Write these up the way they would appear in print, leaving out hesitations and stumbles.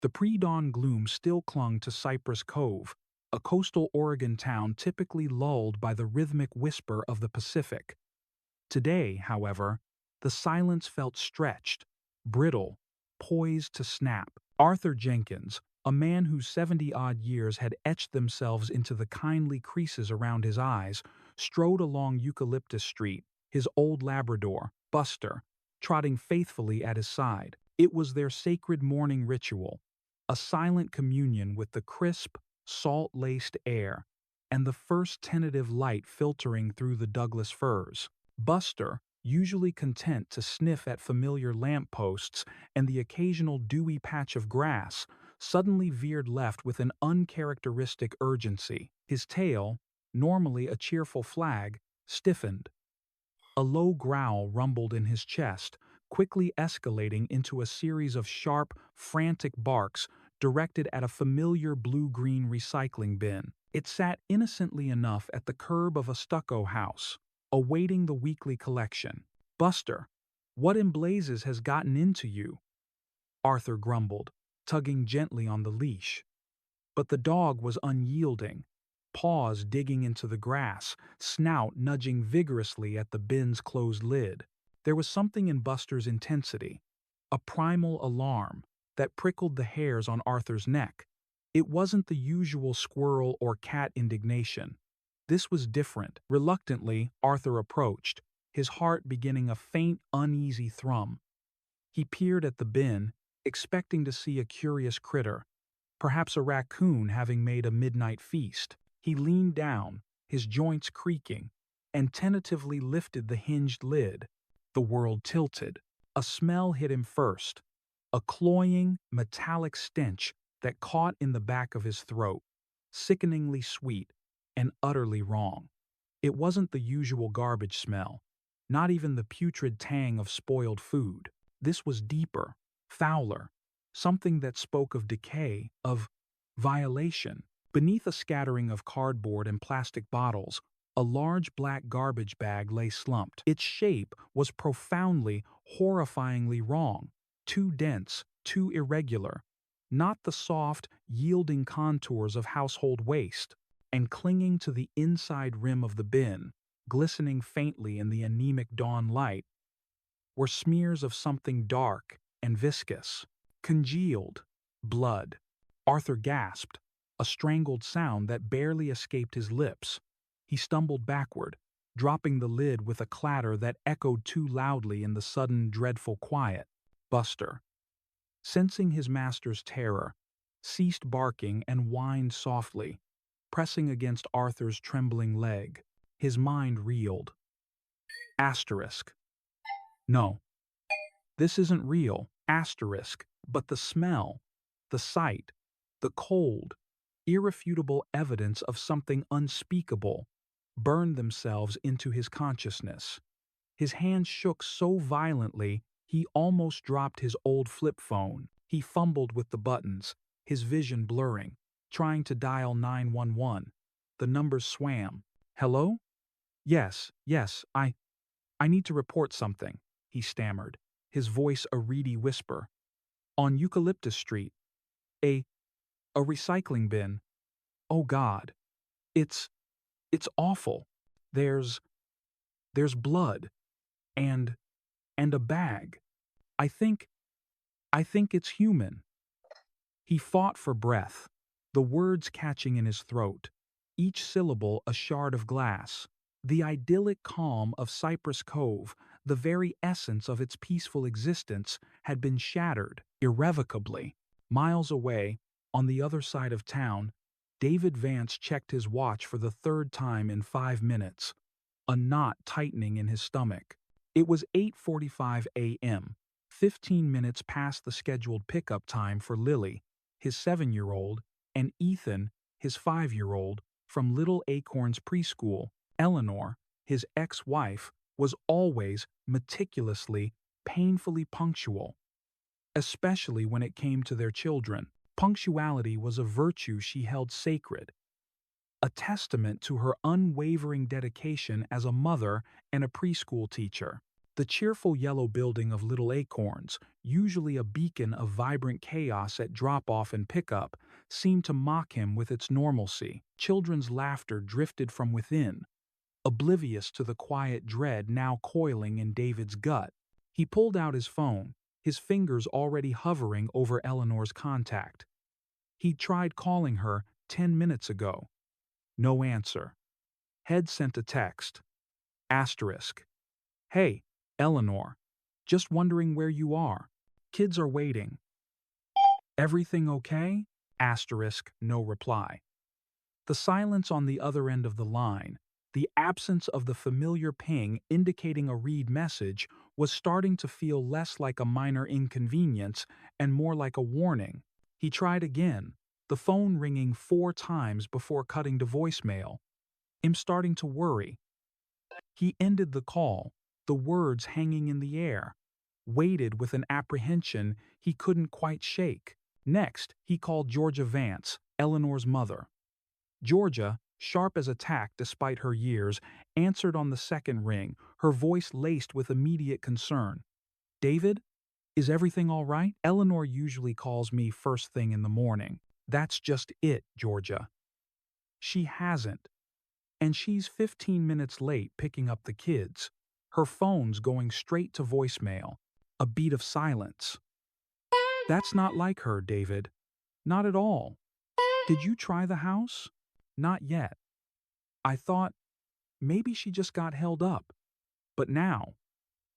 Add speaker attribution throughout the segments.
Speaker 1: The pre-dawn gloom still clung to Cypress Cove, a coastal Oregon town typically lulled by the rhythmic whisper of the Pacific. Today, however, the silence felt stretched, brittle, poised to snap. Arthur Jenkins, a man whose 70-odd years had etched themselves into the kindly creases around his eyes, strode along Eucalyptus Street, his old Labrador, Buster, trotting faithfully at his side. It was their sacred morning ritual, a silent communion with the crisp, salt-laced air and the first tentative light filtering through the Douglas firs. Buster, usually content to sniff at familiar lampposts and the occasional dewy patch of grass, suddenly veered left with an uncharacteristic urgency. His tail, normally a cheerful flag, stiffened. A low growl rumbled in his chest, quickly escalating into a series of sharp, frantic barks directed at a familiar blue-green recycling bin. It sat innocently enough at the curb of a stucco house, awaiting the weekly collection. "Buster, what in blazes has gotten into you?" Arthur grumbled, tugging gently on the leash. But the dog was unyielding, paws digging into the grass, snout nudging vigorously at the bin's closed lid. There was something in Buster's intensity, a primal alarm, that prickled the hairs on Arthur's neck. It wasn't the usual squirrel or cat indignation. This was different. Reluctantly, Arthur approached, his heart beginning a faint, uneasy thrum. He peered at the bin, expecting to see a curious critter, perhaps a raccoon having made a midnight feast. He leaned down, his joints creaking, and tentatively lifted the hinged lid. The world tilted. A smell hit him first, a cloying, metallic stench that caught in the back of his throat, sickeningly sweet and utterly wrong. It wasn't the usual garbage smell, not even the putrid tang of spoiled food. This was deeper, fouler, something that spoke of decay, of violation. Beneath a scattering of cardboard and plastic bottles, a large black garbage bag lay slumped. Its shape was profoundly, horrifyingly wrong, too dense, too irregular, not the soft, yielding contours of household waste. And clinging to the inside rim of the bin, glistening faintly in the anemic dawn light, were smears of something dark and viscous. Congealed blood. Arthur gasped, a strangled sound that barely escaped his lips. He stumbled backward, dropping the lid with a clatter that echoed too loudly in the sudden, dreadful quiet. Buster, sensing his master's terror, ceased barking and whined softly, pressing against Arthur's trembling leg. His mind reeled. Asterisk. No. This isn't real. Asterisk. But the smell, the sight, the cold, irrefutable evidence of something unspeakable burned themselves into his consciousness. His hand shook so violently he almost dropped his old flip phone. He fumbled with the buttons, his vision blurring, trying to dial 911. The numbers swam. "Hello? Yes, I need to report something," he stammered, his voice a reedy whisper. "On Eucalyptus Street. A recycling bin. Oh God. It's awful. There's blood. And a bag. I think it's human." He fought for breath, the words catching in his throat, each syllable a shard of glass. The idyllic calm of Cypress Cove, the very essence of its peaceful existence, had been shattered irrevocably. Miles away, on the other side of town, David Vance checked his watch for the third time in 5 minutes, a knot tightening in his stomach. It was 8:45 a.m., 15 minutes past the scheduled pickup time for Lily, his 7-year-old, and Ethan, his 5-year-old, from Little Acorns Preschool. Eleanor, his ex-wife, was always meticulously, painfully punctual, especially when it came to their children. Punctuality was a virtue she held sacred, a testament to her unwavering dedication as a mother and a preschool teacher. The cheerful yellow building of Little Acorns, usually a beacon of vibrant chaos at drop-off and pickup, seemed to mock him with its normalcy. Children's laughter drifted from within, oblivious to the quiet dread now coiling in David's gut. He pulled out his phone, his fingers already hovering over Eleanor's contact. He'd tried calling her 10 minutes ago. No answer. Head sent a text. Asterisk. Hey, Eleanor. Just wondering where you are. Kids are waiting. Everything okay? Asterisk, no reply. The silence on the other end of the line, the absence of the familiar ping indicating a read message, was starting to feel less like a minor inconvenience and more like a warning. He tried again, the phone ringing 4 times before cutting to voicemail. I'm starting to worry. He ended the call, the words hanging in the air, waited with an apprehension he couldn't quite shake. Next, he called Georgia Vance, Eleanor's mother. Georgia, sharp as a tack despite her years, answered on the second ring, her voice laced with immediate concern. David? Is everything all right? Eleanor usually calls me first thing in the morning. That's just it, Georgia. She hasn't. And she's 15 minutes late picking up the kids. Her phone's going straight to voicemail. A beat of silence. That's not like her, David. Not at all. Did you try the house? Not yet. I thought maybe she just got held up. But now,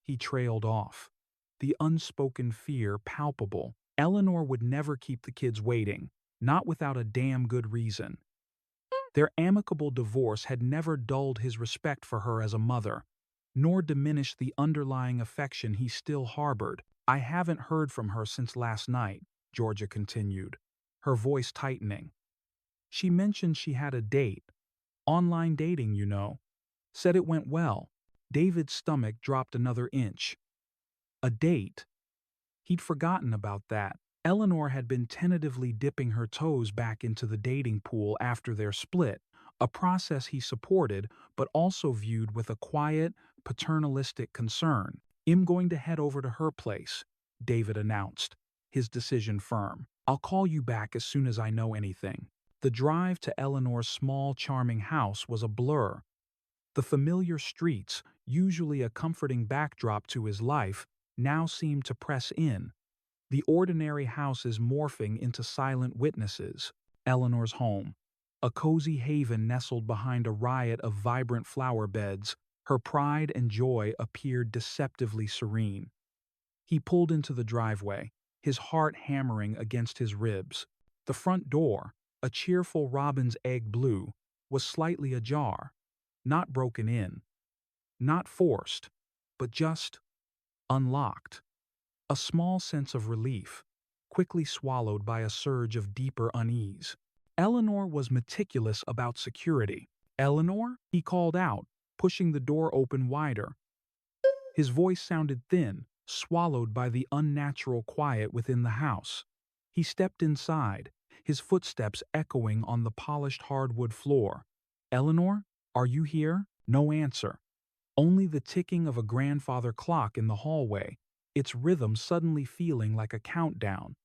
Speaker 1: he trailed off. The unspoken fear palpable. Eleanor would never keep the kids waiting, not without a damn good reason. Their amicable divorce had never dulled his respect for her as a mother, nor diminished the underlying affection he still harbored. I haven't heard from her since last night, Georgia continued, her voice tightening. She mentioned she had a date. Online dating, you know. Said it went well. David's stomach dropped another inch. A date? He'd forgotten about that. Eleanor had been tentatively dipping her toes back into the dating pool after their split, a process he supported but also viewed with a quiet, paternalistic concern. I'm going to head over to her place, David announced, his decision firm. I'll call you back as soon as I know anything. The drive to Eleanor's small, charming house was a blur. The familiar streets, usually a comforting backdrop to his life, now seemed to press in. The ordinary houses morphing into silent witnesses. Eleanor's home, a cozy haven nestled behind a riot of vibrant flower beds, her pride and joy appeared deceptively serene. He pulled into the driveway, his heart hammering against his ribs. The front door, a cheerful robin's egg blue, was slightly ajar, not broken in, not forced, but just unlocked. A small sense of relief, quickly swallowed by a surge of deeper unease. Eleanor was meticulous about security. Eleanor? He called out, pushing the door open wider. His voice sounded thin, swallowed by the unnatural quiet within the house. He stepped inside, his footsteps echoing on the polished hardwood floor. Eleanor, are you here? No answer. Only the ticking of a grandfather clock in the hallway, its rhythm suddenly feeling like a countdown.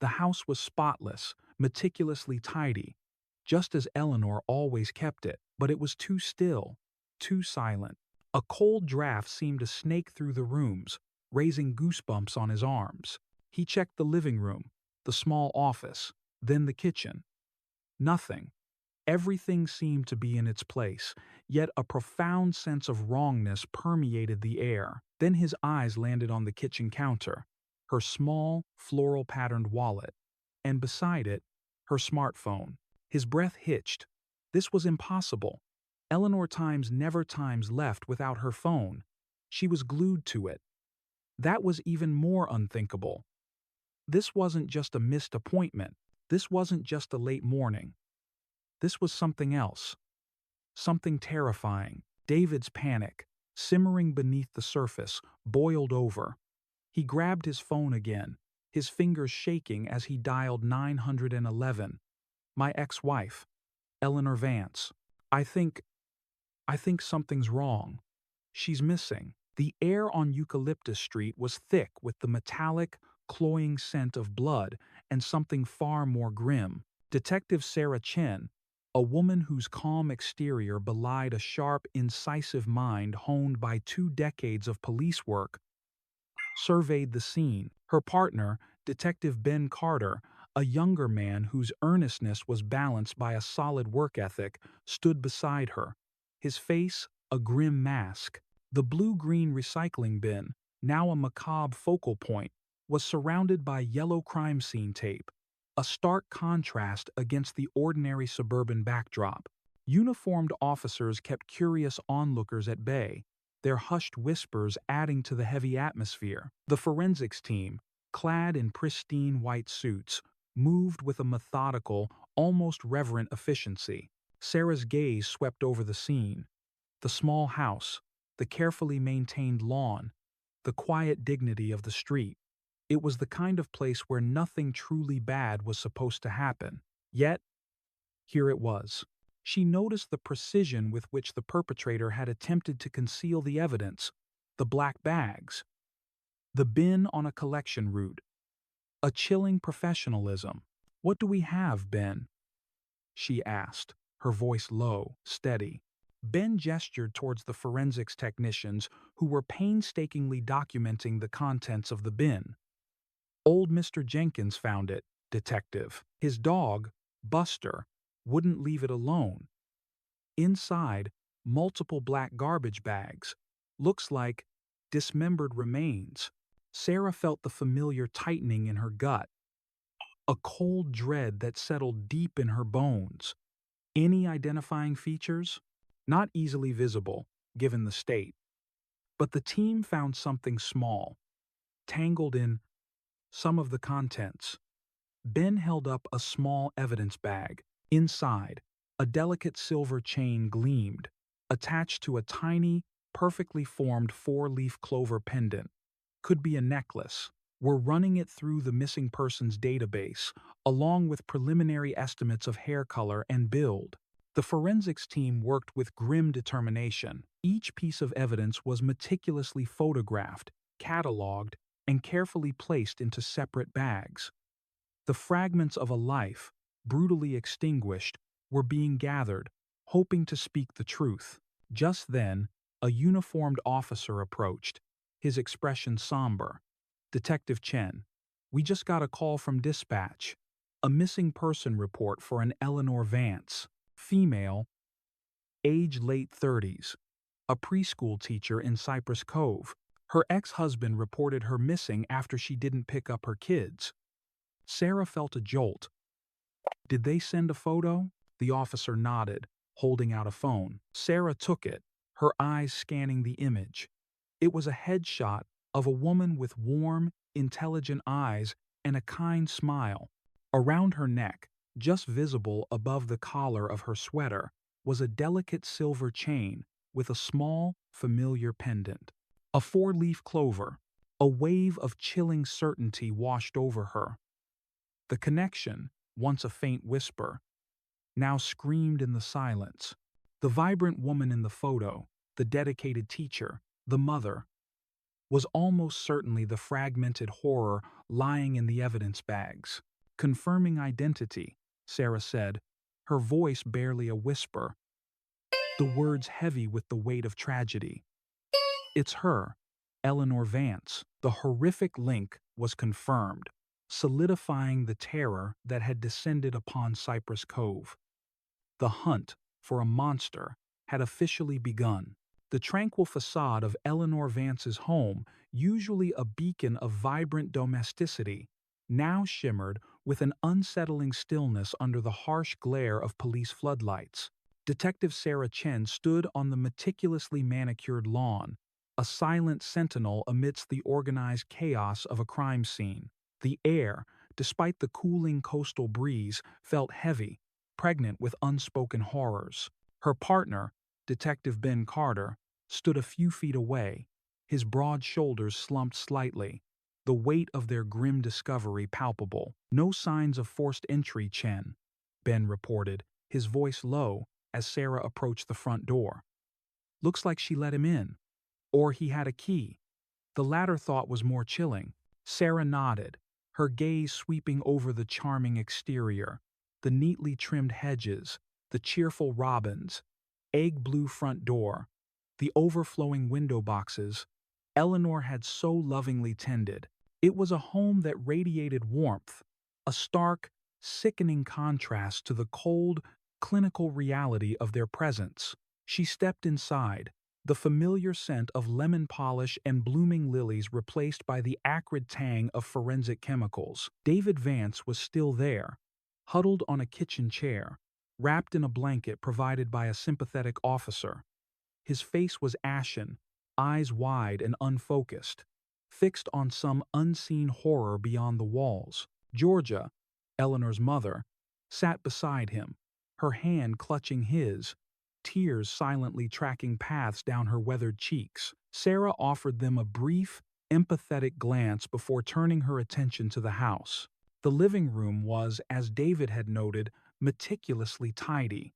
Speaker 1: The house was spotless, meticulously tidy, just as Eleanor always kept it, but it was too still, too silent. A cold draft seemed to snake through the rooms, raising goosebumps on his arms. He checked the living room, the small office, then the kitchen. Nothing. Everything seemed to be in its place, yet a profound sense of wrongness permeated the air. Then his eyes landed on the kitchen counter, her small, floral-patterned wallet, and beside it, her smartphone. His breath hitched. This was impossible. Eleanor never left without her phone. She was glued to it. That was even more unthinkable. This wasn't just a missed appointment. This wasn't just a late morning. This was something else. Something terrifying. David's panic, simmering beneath the surface, boiled over. He grabbed his phone again, his fingers shaking as he dialed 911. My ex-wife, Eleanor Vance. I think something's wrong. She's missing. The air on Eucalyptus Street was thick with the metallic, cloying scent of blood and something far more grim. Detective Sarah Chen, a woman whose calm exterior belied a sharp, incisive mind honed by 2 decades of police work, surveyed the scene. Her partner, Detective Ben Carter, a younger man whose earnestness was balanced by a solid work ethic, stood beside her, his face a grim mask. The blue-green recycling bin, now a macabre focal point, was surrounded by yellow crime scene tape, a stark contrast against the ordinary suburban backdrop. Uniformed officers kept curious onlookers at bay, their hushed whispers adding to the heavy atmosphere. The forensics team, clad in pristine white suits, moved with a methodical, almost reverent efficiency. Sarah's gaze swept over the scene. The small house, the carefully maintained lawn, the quiet dignity of the street. It was the kind of place where nothing truly bad was supposed to happen. Yet, here it was. She noticed the precision with which the perpetrator had attempted to conceal the evidence, the black bags, the bin on a collection route. A chilling professionalism. "What do we have, Ben?" she asked, her voice low, steady. Ben gestured towards the forensics technicians who were painstakingly documenting the contents of the bin. "Old Mr. Jenkins found it, detective. His dog, Buster, wouldn't leave it alone. Inside, multiple black garbage bags. Looks like dismembered remains." Sarah felt the familiar tightening in her gut, a cold dread that settled deep in her bones. Any identifying features? Not easily visible, given the state. But the team found something small, tangled in some of the contents. Ben held up a small evidence bag. Inside, a delicate silver chain gleamed, attached to a tiny, perfectly formed 4-leaf clover pendant. Could be a necklace. We're running it through the missing persons database, along with preliminary estimates of hair color and build. The forensics team worked with grim determination. Each piece of evidence was meticulously photographed, cataloged, and carefully placed into separate bags. The fragments of a life, brutally extinguished, were being gathered, hoping to speak the truth. Just then, a uniformed officer approached, his expression somber. "Detective Chen, we just got a call from dispatch. A missing person report for an Eleanor Vance, female, age late 30s, a preschool teacher in Cypress Cove. Her ex-husband reported her missing after she didn't pick up her kids." Sarah felt a jolt. "Did they send a photo?" The officer nodded, holding out a phone. Sarah took it, her eyes scanning the image. It was a headshot of a woman with warm, intelligent eyes and a kind smile. Around her neck, just visible above the collar of her sweater, was a delicate silver chain with a small, familiar pendant. A 4-leaf clover. A wave of chilling certainty washed over her. The connection, once a faint whisper, now screamed in the silence. The vibrant woman in the photo, the dedicated teacher, the mother, was almost certainly the fragmented horror lying in the evidence bags. "Confirming identity," Sarah said, her voice barely a whisper, the words heavy with the weight of tragedy. "It's her, Eleanor Vance." The horrific link was confirmed, solidifying the terror that had descended upon Cypress Cove. The hunt for a monster had officially begun. The tranquil facade of Eleanor Vance's home, usually a beacon of vibrant domesticity, now shimmered with an unsettling stillness under the harsh glare of police floodlights. Detective Sarah Chen stood on the meticulously manicured lawn, a silent sentinel amidst the organized chaos of a crime scene. The air, despite the cooling coastal breeze, felt heavy, pregnant with unspoken horrors. Her partner, Detective Ben Carter, stood a few feet away, his broad shoulders slumped slightly, the weight of their grim discovery palpable. "No signs of forced entry, Chen," Ben reported, his voice low as Sarah approached the front door. "Looks like she let him in." Or he had a key. The latter thought was more chilling. Sarah nodded, her gaze sweeping over the charming exterior, the neatly trimmed hedges, the cheerful robins, egg blue front door, the overflowing window boxes. Eleanor had so lovingly tended. It was a home that radiated warmth, a stark, sickening contrast to the cold, clinical reality of their presence. She stepped inside, the familiar scent of lemon polish and blooming lilies replaced by the acrid tang of forensic chemicals. David Vance was still there, huddled on a kitchen chair, wrapped in a blanket provided by a sympathetic officer. His face was ashen, eyes wide and unfocused, fixed on some unseen horror beyond the walls. Georgia, Eleanor's mother, sat beside him, her hand clutching his, tears silently tracking paths down her weathered cheeks. Sarah offered them a brief, empathetic glance before turning her attention to the house. The living room was, as David had noted, meticulously tidy.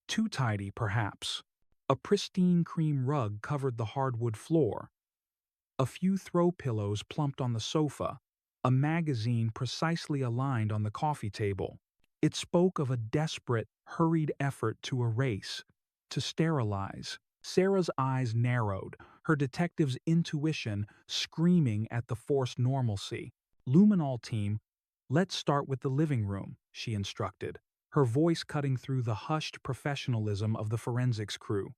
Speaker 1: Too tidy, perhaps. A pristine cream rug covered the hardwood floor. A few throw pillows plumped on the sofa, a magazine precisely aligned on the coffee table. It spoke of a desperate, hurried effort to erase, to sterilize. Sarah's eyes narrowed, her detective's intuition screaming at the forced normalcy. Luminol team, let's start with the living room, she instructed, her voice cutting through the hushed professionalism of the forensics crew.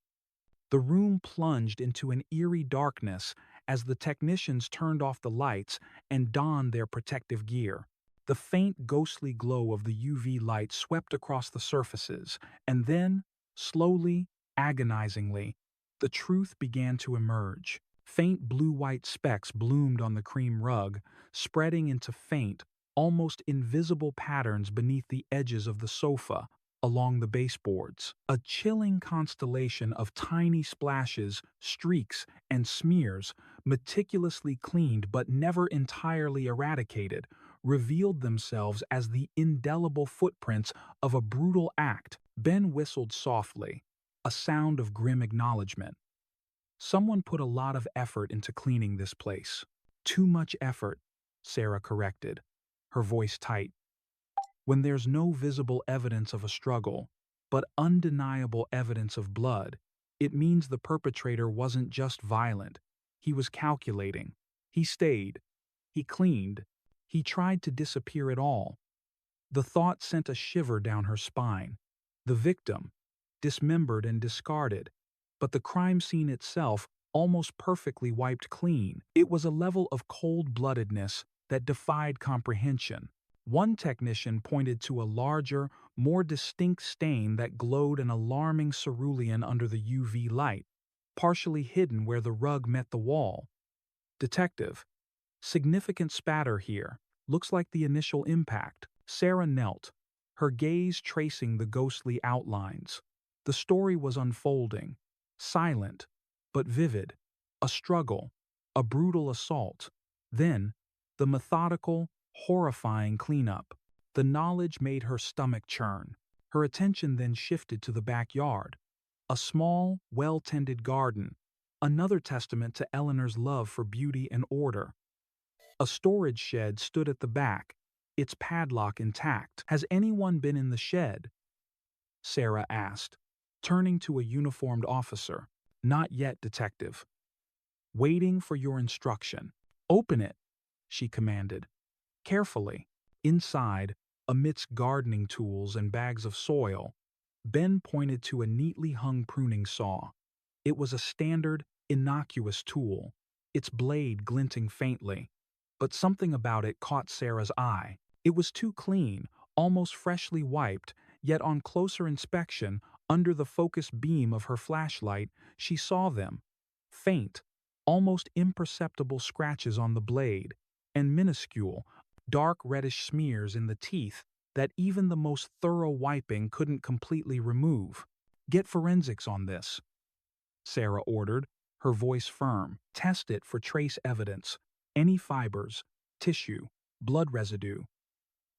Speaker 1: The room plunged into an eerie darkness as the technicians turned off the lights and donned their protective gear. The faint ghostly glow of the UV light swept across the surfaces, and then, slowly, agonizingly, the truth began to emerge. Faint blue-white specks bloomed on the cream rug, spreading into faint, almost invisible patterns beneath the edges of the sofa, along the baseboards. A chilling constellation of tiny splashes, streaks, and smears, meticulously cleaned but never entirely eradicated, revealed themselves as the indelible footprints of a brutal act. Ben whistled softly, a sound of grim acknowledgement. Someone put a lot of effort into cleaning this place. Too much effort, Sarah corrected, her voice tight. When there's no visible evidence of a struggle, but undeniable evidence of blood, it means the perpetrator wasn't just violent. He was calculating. He stayed. He cleaned. He tried to disappear at all. The thought sent a shiver down her spine. The victim, dismembered and discarded, but the crime scene itself almost perfectly wiped clean. It was a level of cold-bloodedness that defied comprehension. One technician pointed to a larger, more distinct stain that glowed an alarming cerulean under the UV light, partially hidden where the rug met the wall. Detective, significant spatter here. Looks like the initial impact. Sarah knelt, her gaze tracing the ghostly outlines. The story was unfolding, silent, but vivid. A struggle, a brutal assault. Then, the methodical, horrifying cleanup. The knowledge made her stomach churn. Her attention then shifted to the backyard. A small, well-tended garden, another testament to Eleanor's love for beauty and order. A storage shed stood at the back, its padlock intact. Has anyone been in the shed? Sarah asked, turning to a uniformed officer. Not yet, detective. Waiting for your instruction. Open it, she commanded. Carefully, inside, amidst gardening tools and bags of soil, Ben pointed to a neatly hung pruning saw. It was a standard, innocuous tool, its blade glinting faintly. But something about it caught Sarah's eye. It was too clean, almost freshly wiped, yet on closer inspection, under the focused beam of her flashlight, she saw them. Faint, almost imperceptible scratches on the blade, and minuscule, dark reddish smears in the teeth that even the most thorough wiping couldn't completely remove. Get forensics on this, Sarah ordered, her voice firm. Test it for trace evidence, any fibers, tissue, blood residue.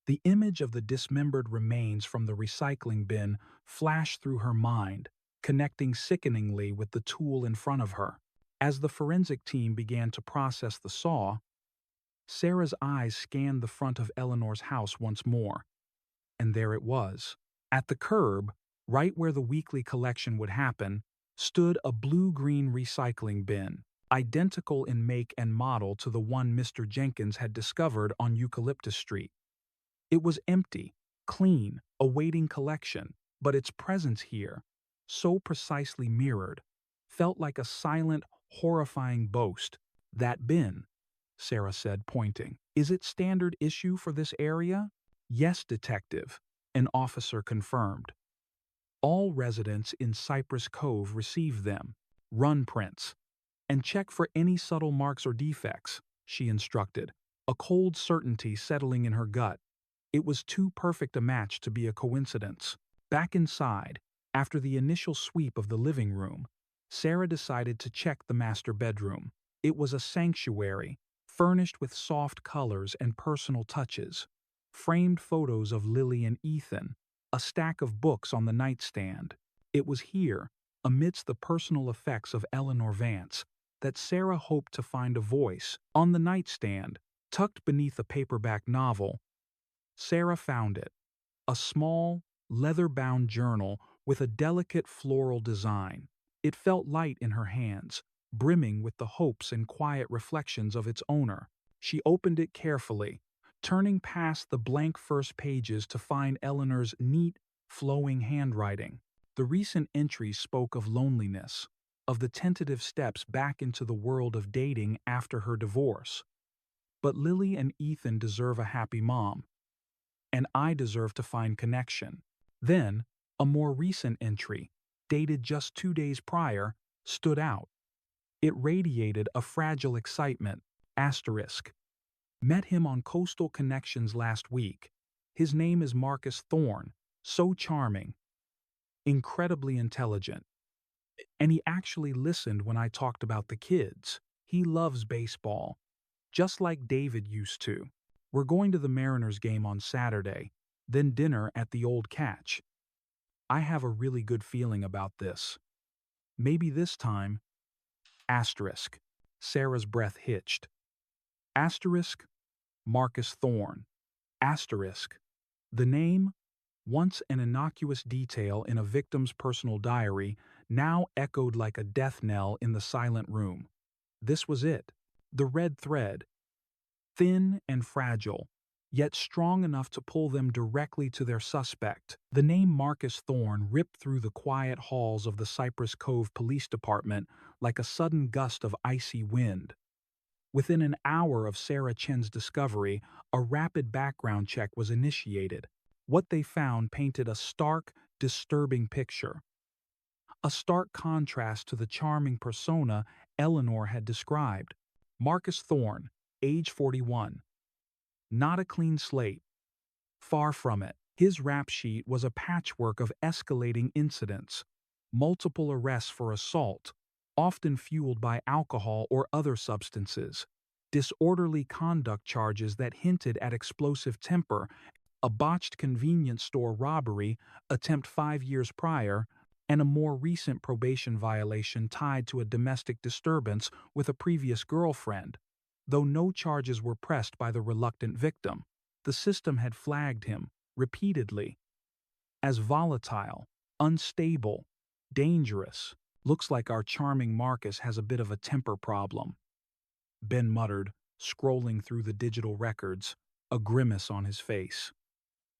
Speaker 1: The image of the dismembered remains from the recycling bin flashed through her mind, connecting sickeningly with the tool in front of her. As the forensic team began to process the saw, Sarah's eyes scanned the front of Eleanor's house once more, and there it was. At the curb, right where the weekly collection would happen, stood a blue-green recycling bin, identical in make and model to the one Mr. Jenkins had discovered on Eucalyptus Street. It was empty, clean, awaiting collection, but its presence here, so precisely mirrored, felt like a silent, horrifying boast. That bin, Sarah said, pointing. Is it standard issue for this area? Yes, detective, an officer confirmed. All residents in Cypress Cove receive them. Run prints. And check for any subtle marks or defects, she instructed, a cold certainty settling in her gut. It was too perfect a match to be a coincidence. Back inside, after the initial sweep of the living room, Sarah decided to check the master bedroom. It was a sanctuary, furnished with soft colors and personal touches. Framed photos of Lily and Ethan, a stack of books on the nightstand. It was here, amidst the personal effects of Eleanor Vance, that Sarah hoped to find a voice. On the nightstand, tucked beneath a paperback novel, Sarah found it, a small, leather-bound journal with a delicate floral design. It felt light in her hands, brimming with the hopes and quiet reflections of its owner. She opened it carefully, turning past the blank first pages to find Eleanor's neat, flowing handwriting. The recent entries spoke of loneliness, of the tentative steps back into the world of dating after her divorce. But Lily and Ethan deserve a happy mom, and I deserve to find connection. Then, a more recent entry, dated just 2 days prior, stood out. It radiated a fragile excitement. Asterisk. Met him on Coastal Connections last week. His name is Marcus Thorne, so charming, incredibly intelligent. And he actually listened when I talked about the kids. He loves baseball, just like David used to. We're going to the Mariners game on Saturday, then dinner at the Old Catch. I have a really good feeling about this. Maybe this time. Asterisk. Sarah's breath hitched. Asterisk. Marcus Thorne. Asterisk. The name, once an innocuous detail in a victim's personal diary, now echoed like a death knell in the silent room. This was it. The red thread. Thin and fragile, yet strong enough to pull them directly to their suspect. The name Marcus Thorne ripped through the quiet halls of the Cypress Cove Police Department like a sudden gust of icy wind. Within an hour of Sarah Chen's discovery, a rapid background check was initiated. What they found painted a stark, disturbing picture. A stark contrast to the charming persona Eleanor had described. Marcus Thorne, age 41. Not a clean slate. Far from it. His rap sheet was a patchwork of escalating incidents. Multiple arrests for assault, often fueled by alcohol or other substances. Disorderly conduct charges that hinted at explosive temper. A botched convenience store robbery attempt 5 years prior, and a more recent probation violation tied to a domestic disturbance with a previous girlfriend. Though no charges were pressed by the reluctant victim, the system had flagged him, repeatedly, as volatile, unstable, dangerous. Looks like our charming Marcus has a bit of a temper problem, Ben muttered, scrolling through the digital records, a grimace on his face.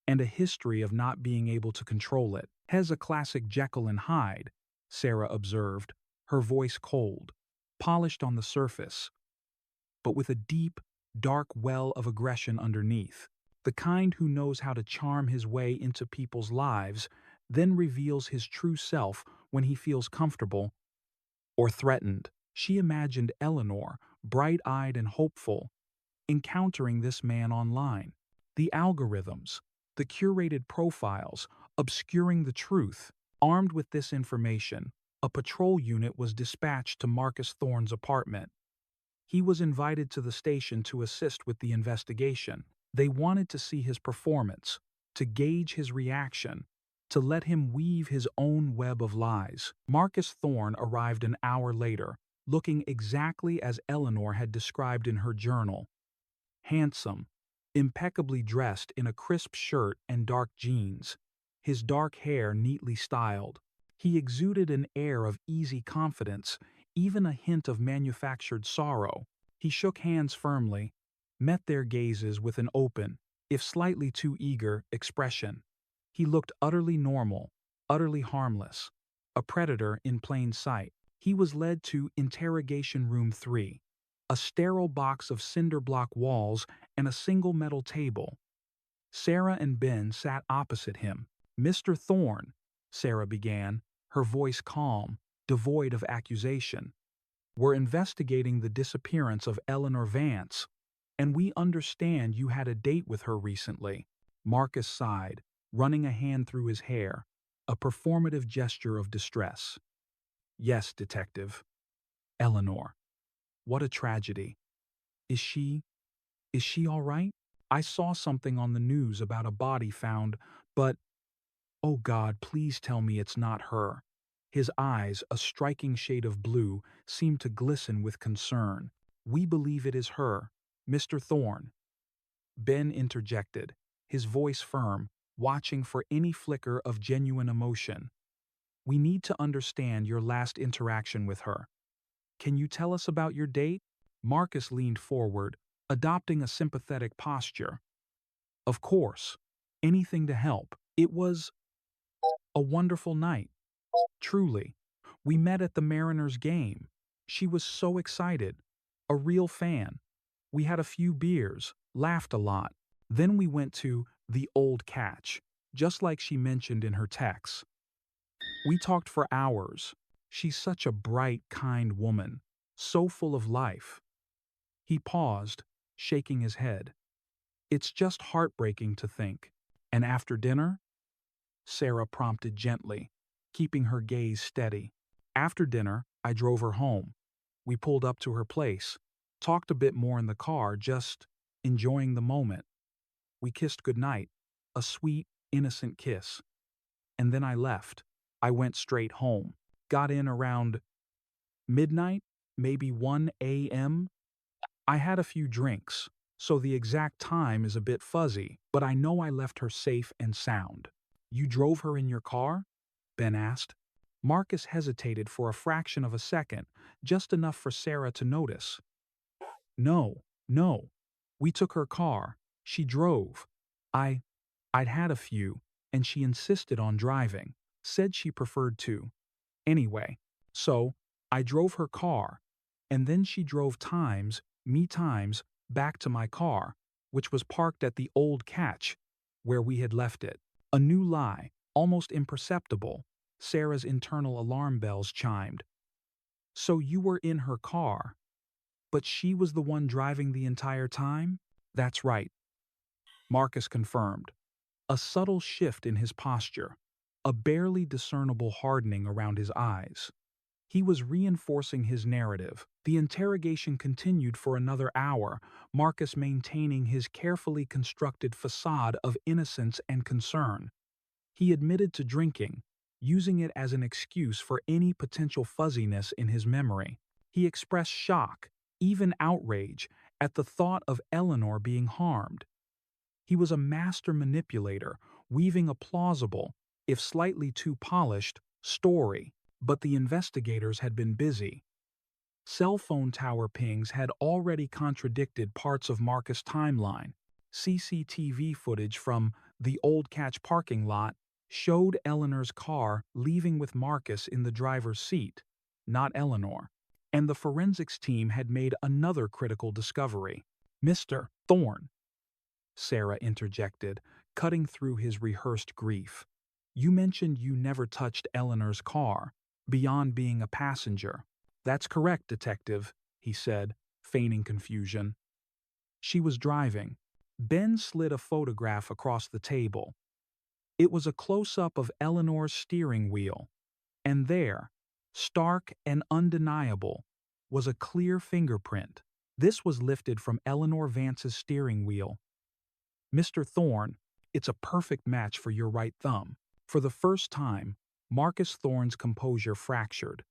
Speaker 1: And a history of not being able to control it. Has a classic Jekyll and Hyde, Sarah observed, her voice cold, polished on the surface, but with a deep, dark well of aggression underneath. The kind who knows how to charm his way into people's lives, then reveals his true self when he feels comfortable or threatened. She imagined Eleanor, bright-eyed and hopeful, encountering this man online. The algorithms, the curated profiles, obscuring the truth. Armed with this information, a patrol unit was dispatched to Marcus Thorne's apartment. He was invited to the station to assist with the investigation. They wanted to see his performance, to gauge his reaction, to let him weave his own web of lies. Marcus Thorne arrived an hour later, looking exactly as Eleanor had described in her journal. Handsome, impeccably dressed in a crisp shirt and dark jeans, his dark hair neatly styled. He exuded an air of easy confidence, even a hint of manufactured sorrow. He shook hands firmly, met their gazes with an open, if slightly too eager, expression. He looked utterly normal, utterly harmless, a predator in plain sight. He was led to Interrogation Room 3, a sterile box of cinder block walls and a single metal table. Sarah and Ben sat opposite him. "Mr. Thorne," Sarah began, her voice calm, devoid of accusation. "We're investigating the disappearance of Eleanor Vance, and we understand you had a date with her recently." Marcus sighed, running a hand through his hair, a performative gesture of distress. "Yes, Detective. Eleanor. What a tragedy. Is she all right? I saw something on the news about a body found, but oh God, please tell me it's not her." His eyes, a striking shade of blue, seemed to glisten with concern. "We believe it is her, Mr. Thorne." Ben interjected, his voice firm, watching for any flicker of genuine emotion. "We need to understand your last interaction with her. Can you tell us about your date?" Marcus leaned forward, adopting a sympathetic posture. "Of course. Anything to help. It was a wonderful night. Truly. We met at the Mariners game. She was so excited. A real fan. We had a few beers, laughed a lot. Then we went to the Old Catch, just like she mentioned in her texts. We talked for hours. She's such a bright, kind woman, so full of life." He paused, shaking his head. "It's just heartbreaking to think. And after dinner?" Sarah prompted gently, keeping her gaze steady. "After dinner, I drove her home. We pulled up to her place, talked a bit more in the car, just enjoying the moment. We kissed goodnight, a sweet, innocent kiss. And then I left. I went straight home. Got in around midnight, maybe 1 a.m. I had a few drinks, so the exact time is a bit fuzzy, but I know I left her safe and sound." "You drove her in your car?" Ben asked. Marcus hesitated for a fraction of a second, just enough for Sarah to notice. No. We took her car. She drove. I'd had a few, and she insisted on driving. Said she preferred to. Anyway, so I drove her car, and then she drove me times, back to my car, which was parked at the Old Catch, where we had left it. A new lie, almost imperceptible. Sarah's internal alarm bells chimed. "So you were in her car, but she was the one driving the entire time?" "That's right," Marcus confirmed. A subtle shift in his posture, a barely discernible hardening around his eyes. He was reinforcing his narrative. The interrogation continued for another hour, Marcus maintaining his carefully constructed facade of innocence and concern. He admitted to drinking, using it as an excuse for any potential fuzziness in his memory. He expressed shock, even outrage, at the thought of Eleanor being harmed. He was a master manipulator, weaving a plausible, if slightly too polished, story, but the investigators had been busy. Cell phone tower pings had already contradicted parts of Marcus' timeline. CCTV footage from the Old Catch parking lot showed Eleanor's car leaving with Marcus in the driver's seat, not Eleanor. And the forensics team had made another critical discovery. "Mr. Thorne," Sarah interjected, cutting through his rehearsed grief. "You mentioned you never touched Eleanor's car, beyond being a passenger." "That's correct, Detective," he said, feigning confusion. "She was driving." Ben slid a photograph across the table. It was a close-up of Eleanor's steering wheel, and there, stark and undeniable, was a clear fingerprint. This was lifted from Eleanor Vance's steering wheel. "Mr. Thorne, it's a perfect match for your right thumb." For the first time, Marcus Thorne's composure fractured.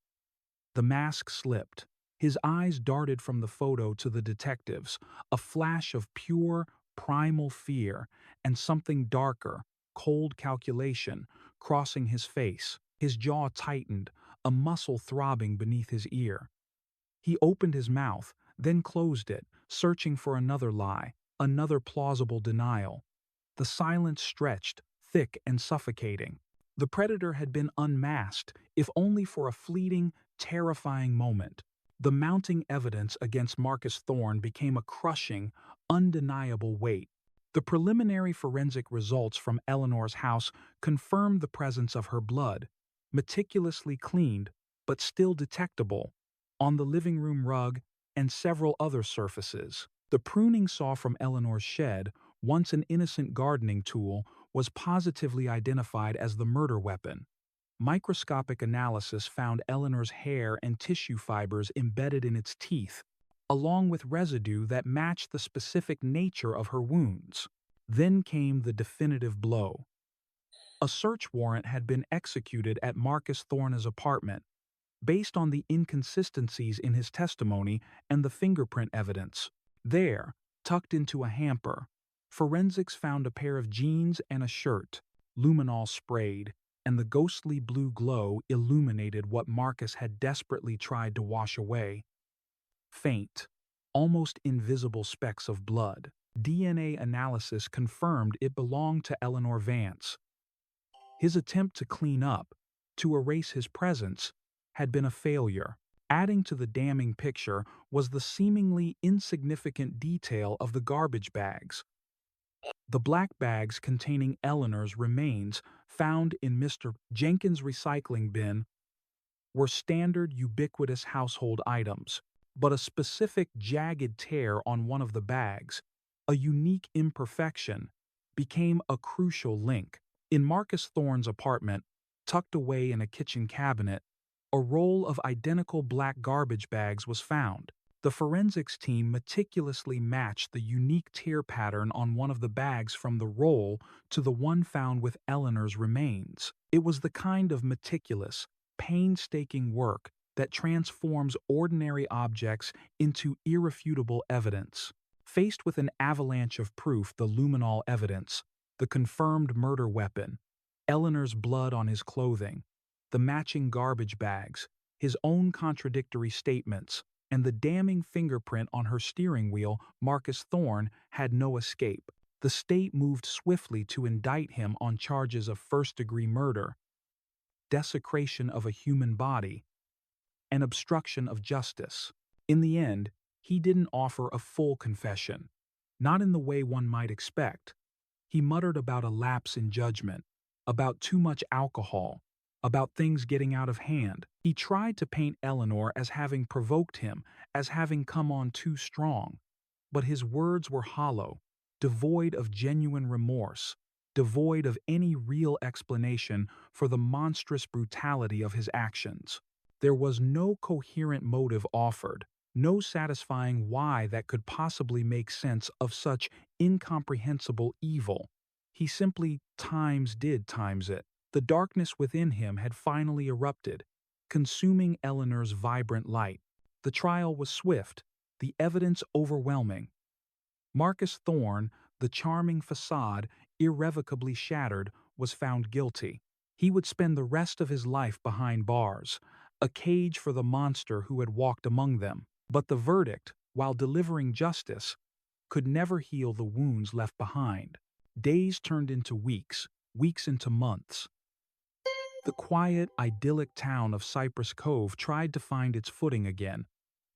Speaker 1: The mask slipped, His eyes darted from the photo to the detectives, a flash of pure, primal fear, and something darker, cold calculation, crossing his face. His jaw tightened, a muscle throbbing beneath his ear. He opened his mouth, then closed it, searching for another lie, another plausible denial. The silence stretched, thick and suffocating. The predator had been unmasked, if only for a fleeting, terrifying moment. The mounting evidence against Marcus Thorne became a crushing, undeniable weight. The preliminary forensic results from Eleanor's house confirmed the presence of her blood, meticulously cleaned, but still detectable, on the living room rug and several other surfaces. The pruning saw from Eleanor's shed, once an innocent gardening tool, was positively identified as the murder weapon. Microscopic analysis found Eleanor's hair and tissue fibers embedded in its teeth, along with residue that matched the specific nature of her wounds. Then came the definitive blow. A search warrant had been executed at Marcus Thorne's apartment, based on the inconsistencies in his testimony and the fingerprint evidence. There, tucked into a hamper, forensics found a pair of jeans and a shirt, luminol sprayed, and the ghostly blue glow illuminated what Marcus had desperately tried to wash away. Faint, almost invisible specks of blood. DNA analysis confirmed it belonged to Eleanor Vance. His attempt to clean up, to erase his presence, had been a failure. Adding to the damning picture was the seemingly insignificant detail of the garbage bags. The black bags containing Eleanor's remains found in Mr. Jenkins' recycling bin were standard ubiquitous household items, but a specific jagged tear on one of the bags, a unique imperfection, became a crucial link. In Marcus Thorne's apartment, tucked away in a kitchen cabinet, a roll of identical black garbage bags was found. The forensics team meticulously matched the unique tear pattern on one of the bags from the roll to the one found with Eleanor's remains. It was the kind of meticulous, painstaking work that transforms ordinary objects into irrefutable evidence. Faced with an avalanche of proof, the luminol evidence, the confirmed murder weapon, Eleanor's blood on his clothing, the matching garbage bags, his own contradictory statements, and the damning fingerprint on her steering wheel, Marcus Thorne had no escape. The state moved swiftly to indict him on charges of first-degree murder, desecration of a human body, and obstruction of justice. In the end, he didn't offer a full confession, not in the way one might expect. He muttered about a lapse in judgment, about too much alcohol, about things getting out of hand. He tried to paint Eleanor as having provoked him, as having come on too strong. But his words were hollow, devoid of genuine remorse, devoid of any real explanation for the monstrous brutality of his actions. There was no coherent motive offered, no satisfying why that could possibly make sense of such incomprehensible evil. He simply did times it. The darkness within him had finally erupted, consuming Eleanor's vibrant light. The trial was swift, the evidence overwhelming. Marcus Thorne, the charming facade irrevocably shattered, was found guilty. He would spend the rest of his life behind bars, a cage for the monster who had walked among them. But the verdict, while delivering justice, could never heal the wounds left behind. Days turned into weeks, weeks into months. The quiet, idyllic town of Cypress Cove tried to find its footing again,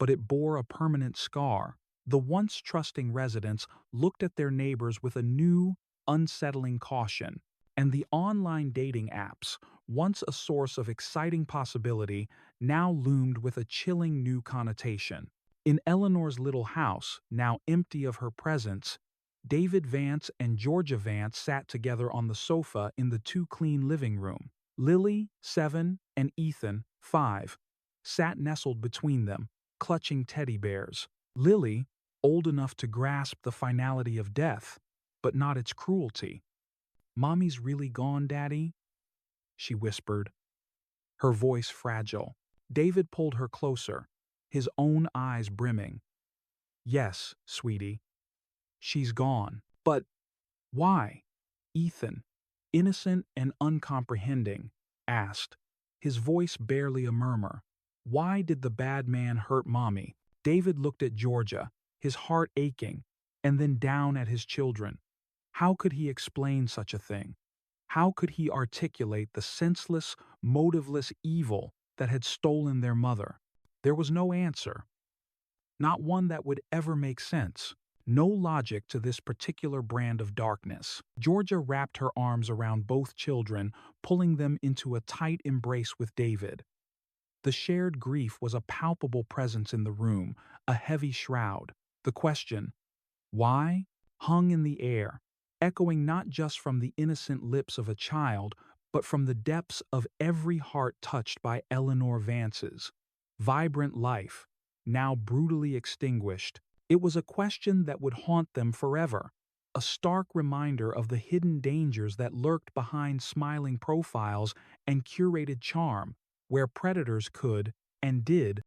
Speaker 1: but it bore a permanent scar. The once trusting residents looked at their neighbors with a new, unsettling caution, and the online dating apps, once a source of exciting possibility, now loomed with a chilling new connotation. In Eleanor's little house, now empty of her presence, David Vance and Georgia Vance sat together on the sofa in the too-clean living room. Lily, 7, and Ethan, 5, sat nestled between them, clutching teddy bears. Lily, old enough to grasp the finality of death, but not its cruelty. "Mommy's really gone, Daddy?" she whispered, her voice fragile. David pulled her closer, his own eyes brimming. "Yes, sweetie. She's gone. But why?" Ethan, innocent and uncomprehending, asked, his voice barely a murmur. "Why did the bad man hurt Mommy?" David looked at Georgia, his heart aching, and then down at his children. How could he explain such a thing? How could he articulate the senseless, motiveless evil that had stolen their mother? There was no answer. Not one that would ever make sense. No logic to this particular brand of darkness. Georgia wrapped her arms around both children, pulling them into a tight embrace with David. The shared grief was a palpable presence in the room, a heavy shroud. The question, why, hung in the air, echoing not just from the innocent lips of a child, but from the depths of every heart touched by Eleanor Vance's vibrant life, now brutally extinguished. It was a question that would haunt them forever, a stark reminder of the hidden dangers that lurked behind smiling profiles and curated charm, where predators could, and did,